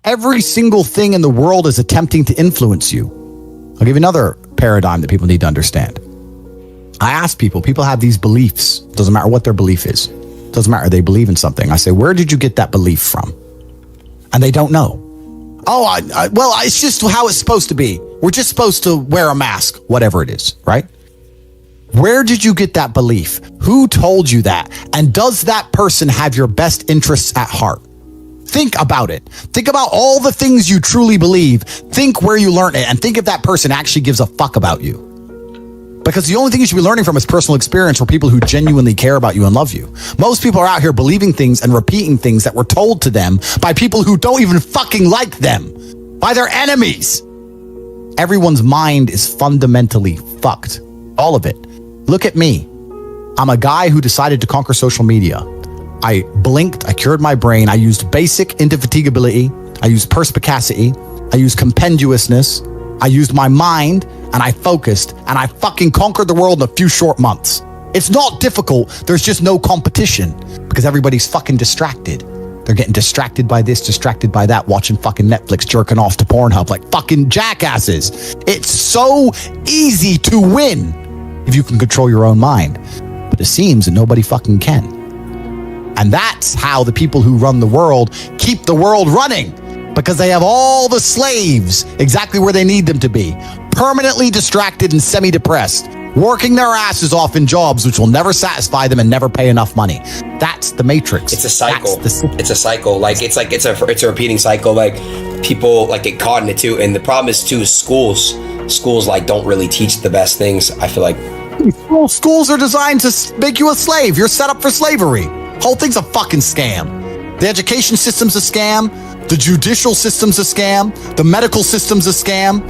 Every single thing in the world is attempting to influence you. I'll give you another paradigm that people need to understand. I ask people have these beliefs. Doesn't matter what their belief is. Doesn't matter. They believe in something. I say, where did you get that belief from? And they don't know. Oh, well, it's just how it's supposed to be. We're just supposed to wear a mask, whatever it is, right? Where did you get that belief? Who told you that? And does that person have your best interests at heart? Think about it. Think about all the things you truly believe. Think where you learned it and think if that person actually gives a fuck about you. Because the only thing you should be learning from is personal experience for people who genuinely care about you and love you. Most people are out here believing things and repeating things that were told to them by people who don't even fucking like them, by their enemies. Everyone's mind is fundamentally fucked. All of it. Look at me. I'm a guy who decided to conquer social media. I blinked, I cured my brain, I used basic indefatigability, I used perspicacity, I used compendiousness, I used my mind, and I focused, and I fucking conquered the world in a few short months. It's not difficult, there's just no competition, because everybody's fucking distracted. They're getting distracted by this, distracted by that, watching fucking Netflix, jerking off to Pornhub like fucking jackasses. It's so easy to win if you can control your own mind. But it seems that nobody fucking can. And that's how the people who run the world keep the world running, because they have all the slaves exactly where they need them to be, permanently distracted and semi-depressed, working their asses off in jobs which will never satisfy them and never pay enough money. That's the matrix. It's a cycle. It's a cycle. It's a repeating cycle. Like people like get caught in it too. And the problem is too, schools like don't really teach the best things. I feel like schools are designed to make you a slave. You're set up for slavery. Whole thing's a fucking scam. The education system's a scam. The judicial system's a scam. The medical system's a scam.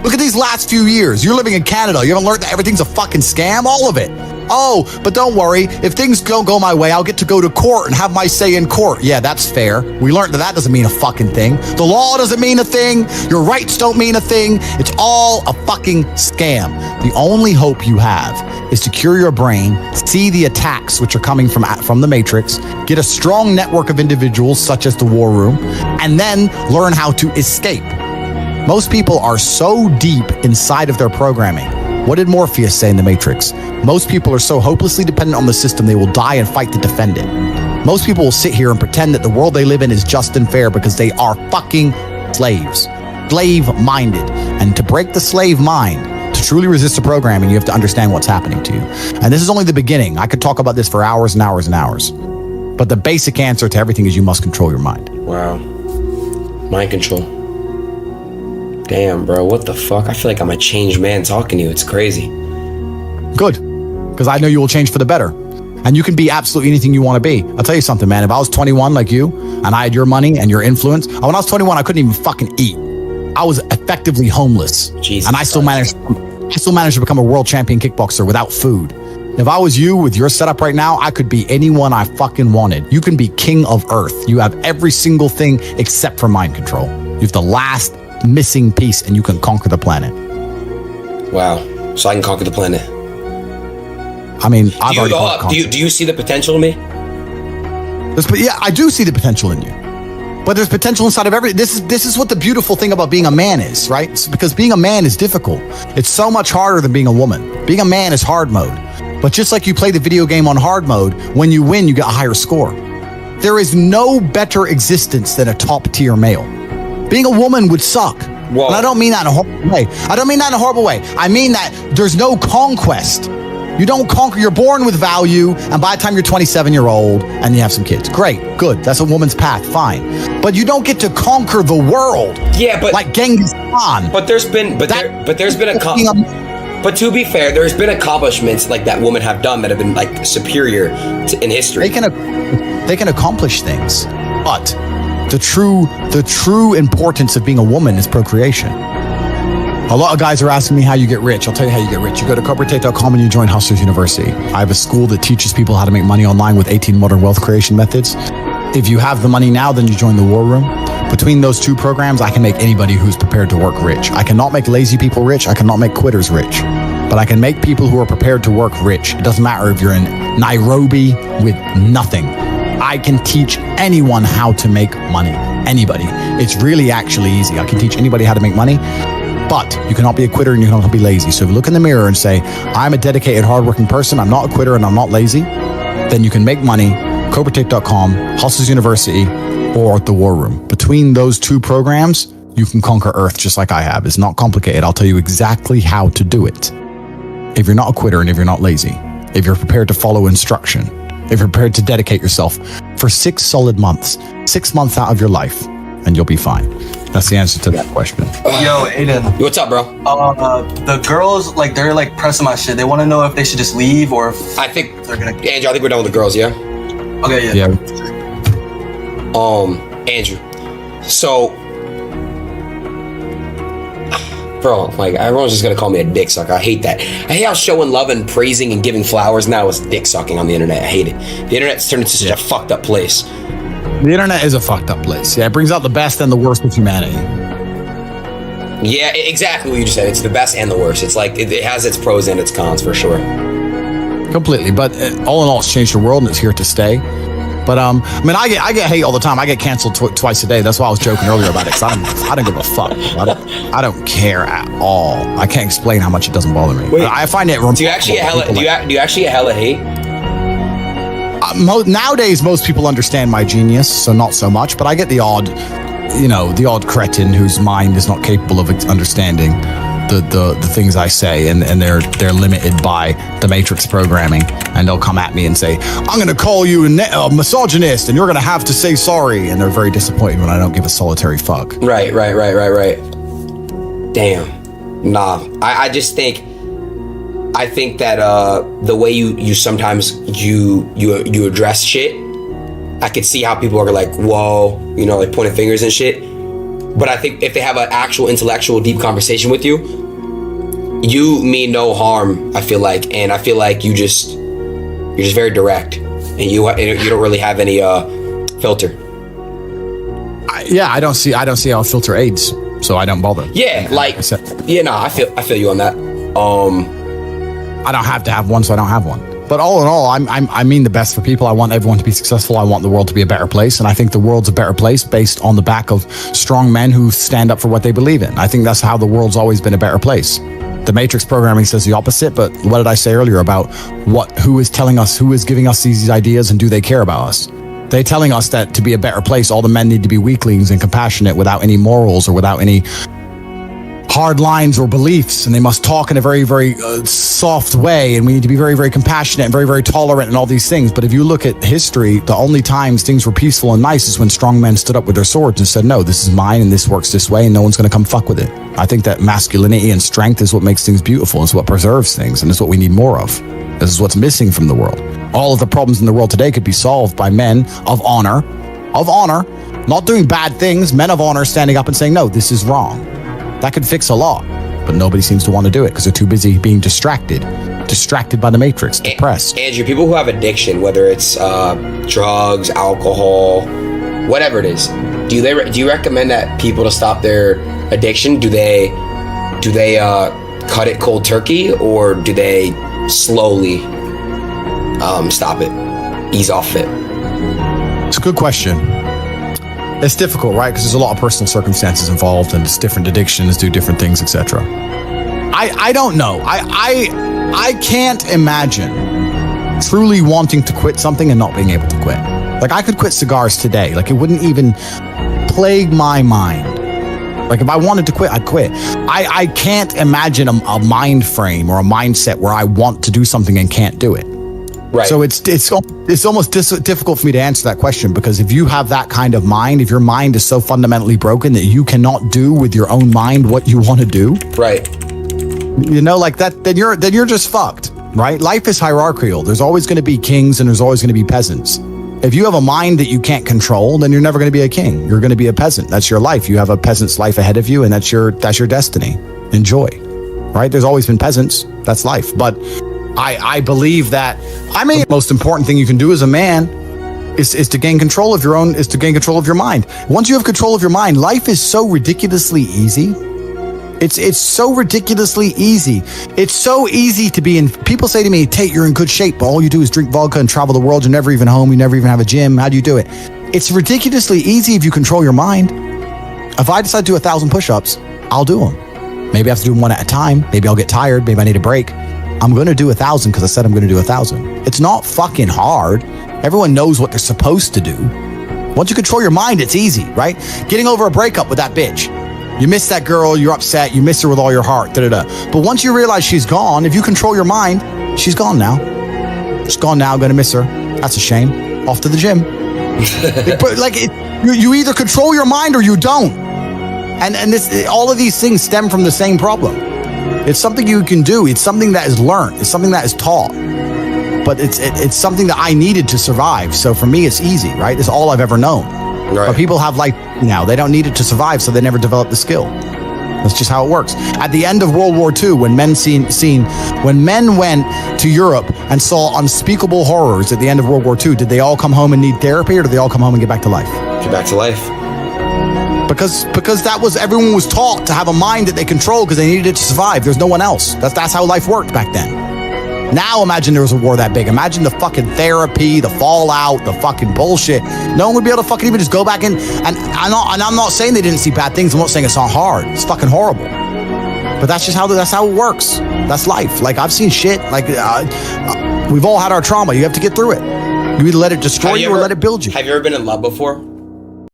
Look at these last few years. You're living in Canada. You haven't learned that everything's a fucking scam? All of it. Oh, but don't worry. If things don't go my way, I'll get to go to court and have my say in court. Yeah, that's fair. We learned that doesn't mean a fucking thing. The law doesn't mean a thing. Your rights don't mean a thing. It's all a fucking scam. The only hope you have is to cure your brain, see the attacks which are coming from the Matrix, get a strong network of individuals such as the War Room, and then learn how to escape. Most people are so deep inside of their programming. What did Morpheus say in The Matrix? Most people are so hopelessly dependent on the system they will die and fight to defend it. Most people will sit here and pretend that the world they live in is just and fair because they are fucking slaves. Slave-minded. And to break the slave mind, to truly resist the programming, you have to understand what's happening to you. And this is only the beginning. I could talk about this for hours and hours and hours. But the basic answer to everything is you must control your mind. Wow. Mind control. Damn, bro, what the fuck? I feel like I'm a changed man talking to you. It's crazy. Good, because I know you will change for the better. And you can be absolutely anything you want to be. I'll tell you something, man. If I was 21 like you, and I had your money and your influence, when I was 21, I couldn't even fucking eat. I was effectively homeless. Jesus and I still managed to become a world champion kickboxer without food. If I was you with your setup right now, I could be anyone I fucking wanted. You can be king of earth. You have every single thing except for mind control. You have the last missing piece and you can conquer the planet. Wow. So I can conquer the planet. I mean, I've already conquered. Do you see the potential in me? Yeah, I do see the potential in you. But there's potential inside of every. This is what the beautiful thing about being a man is, right? It's because being a man is difficult. It's so much harder than being a woman. Being a man is hard mode. But just like you play the video game on hard mode, when you win, you get a higher score. There is no better existence than a top tier male. Being a woman would suck. Whoa. And I don't mean that in a horrible way. I mean that there's no conquest. You don't conquer. You're born with value, and by the time you're 27, you're old, and you have some kids. Great, good. That's a woman's path, fine. But you don't get to conquer the world. Yeah, but like Genghis Khan. But to be fair, there's been accomplishments like that women have done that have been like superior in history. They can accomplish things, but the true importance of being a woman is procreation. A lot of guys are asking me how you get rich. I'll tell you how you get rich. You go to corporatate.com and you join Hustlers University. I have a school that teaches people how to make money online with 18 modern wealth creation methods. If you have the money now, then you join the War Room. Between those two programs, I can make anybody who's prepared to work rich. I cannot make lazy people rich. I cannot make quitters rich. But I can make people who are prepared to work rich. It doesn't matter if you're in Nairobi with nothing. I can teach anyone how to make money. Anybody. It's really actually easy. I can teach anybody how to make money, but you cannot be a quitter and you cannot be lazy. So if you look in the mirror and say, I'm a dedicated, hardworking person, I'm not a quitter and I'm not lazy, then you can make money. CobraTate.com, Hustles University, or The War Room. Between those two programs, you can conquer Earth just like I have. It's not complicated. I'll tell you exactly how to do it. If you're not a quitter and if you're not lazy, if you're prepared to follow instruction, if you're prepared to dedicate yourself for 6 solid months, 6 months out of your life, and you'll be fine. That's the answer to that question. Yo, Aiden. What's up, bro? The girls, like, they're like pressing my shit. They want to know if they should just leave or if I think they're gonna. Andrew, I think we're done with the girls, yeah? Okay, yeah. Andrew. So, bro, like, everyone's just gonna call me a dick sucker. I hate that. I hate how showing love and praising and giving flowers now is dick sucking on the internet. I hate it. The internet's turned into such a fucked up place. The internet is a fucked up place. Yeah, it brings out the best and the worst of humanity. Yeah, exactly what you just said. It's the best and the worst. It's like, it has its pros and its cons for sure. Completely. But all in all, it's changed the world and it's here to stay. But I mean, I get hate all the time. I get canceled twice a day. That's why I was joking earlier about it. Cause I don't give a fuck. I don't care at all. I can't explain how much it doesn't bother me. Wait, I find it. Do you actually get hella hate? Nowadays, most people understand my genius, so not so much. But I get the odd cretin whose mind is not capable of understanding the things I say, and they're limited by the matrix programming, and they'll come at me and say, I'm going to call you a misogynist and you're going to have to say sorry, and they're very disappointed when I don't give a solitary fuck. Right. Damn. Nah, I think that the way you sometimes you address shit, I could see how people are like, whoa, like pointing fingers and shit. But I think if they have an actual intellectual deep conversation with you, you mean no harm, I feel like. And I feel like you're just very direct, and you don't really have any filter. I don't see how a filter aids, so I don't bother. Yeah, like, I feel you on that. I don't have to have one, so I don't have one. But all in all, I mean the best for people. I want everyone to be successful. I want the world to be a better place. And I think the world's a better place based on the back of strong men who stand up for what they believe in. I think that's how the world's always been a better place. The matrix programming says the opposite, but what did I say earlier about who is telling us, who is giving us these ideas, and do they care about us? They're telling us that to be a better place, all the men need to be weaklings and compassionate without any morals or without any hard lines or beliefs, and they must talk in a very, very soft way, and we need to be very, very compassionate and very, very tolerant and all these things. But if you look at history, the only times things were peaceful and nice is when strong men stood up with their swords and said, no, this is mine and this works this way and no one's going to come fuck with it. I think that masculinity and strength is what makes things beautiful. It's what preserves things, and it's what we need more of. This is what's missing from the world. All of the problems in the world today could be solved by men of honor, not doing bad things, men of honor standing up and saying, no, this is wrong. That could fix a lot, but nobody seems to want to do it because they're too busy being distracted by the matrix, depressed. Andrew, people who have addiction, whether it's drugs, alcohol, whatever it is, do you recommend that people to stop their addiction? Do they cut it cold turkey, or do they slowly stop it, ease off it? It's a good question. It's difficult, right? Because there's a lot of personal circumstances involved, and it's different addictions do different things, etc. I don't know. I can't imagine truly wanting to quit something and not being able to quit. Like, I could quit cigars today. Like, it wouldn't even plague my mind. Like, if I wanted to quit, I'd quit. I can't imagine a mind frame or a mindset where I want to do something and can't do it. Right. So it's almost difficult for me to answer that question, because if you have that kind of mind, if your mind is so fundamentally broken that you cannot do with your own mind what you want to do, right? Like that, then you're just fucked, right? Life is hierarchical. There's always going to be kings and there's always going to be peasants. If you have a mind that you can't control, then you're never going to be a king. You're going to be a peasant. That's your life. You have a peasant's life ahead of you, and that's your destiny. Enjoy, right? There's always been peasants. That's life, but I believe that, the most important thing you can do as a man is to gain control of your mind. Once you have control of your mind, life is so ridiculously easy. It's so ridiculously easy. It's so easy to be in. People say to me, Tate, you're in good shape, but all you do is drink vodka and travel the world. You're never even home. You never even have a gym. How do you do it? It's ridiculously easy if you control your mind. If I decide to do 1,000 push-ups, I'll do them. Maybe I have to do them one at a time. Maybe I'll get tired. Maybe I need a break. I'm going to do 1,000 because I said I'm going to do 1,000. It's not fucking hard. Everyone knows what they're supposed to do. Once you control your mind, it's easy, right? Getting over a breakup with that bitch. You miss that girl, you're upset, you miss her with all your heart, da-da-da. But once you realize she's gone, if you control your mind, she's gone now. She's gone now, I'm going to miss her. That's a shame. Off to the gym. You either control your mind or you don't. And this, all of these things stem from the same problem. It's something you can do. It's something that is learned. It's something that is taught. But it's something that I needed to survive. So for me, it's easy, right? It's all I've ever known. Right. But people have life now. They don't need it to survive, so they never develop the skill. That's just how it works. At the end of World War II, when men went to Europe and saw unspeakable horrors at the end of World War II, did they all come home and need therapy, or did they all come home and get back to life? Get back to life. Because that was, everyone was taught to have a mind that they control because they needed it to survive. There's no one else. That's how life worked back then. Now imagine there was a war that big. Imagine the fucking therapy, the fallout, the fucking bullshit. No one would be able to fucking even just go back in. And I'm not saying they didn't see bad things. I'm not saying it's not hard. It's fucking horrible. But that's how it works. That's life. Like, I've seen shit. Like, we've all had our trauma. You have to get through it. You either let it destroy you or let it build you. Have you ever been in love before?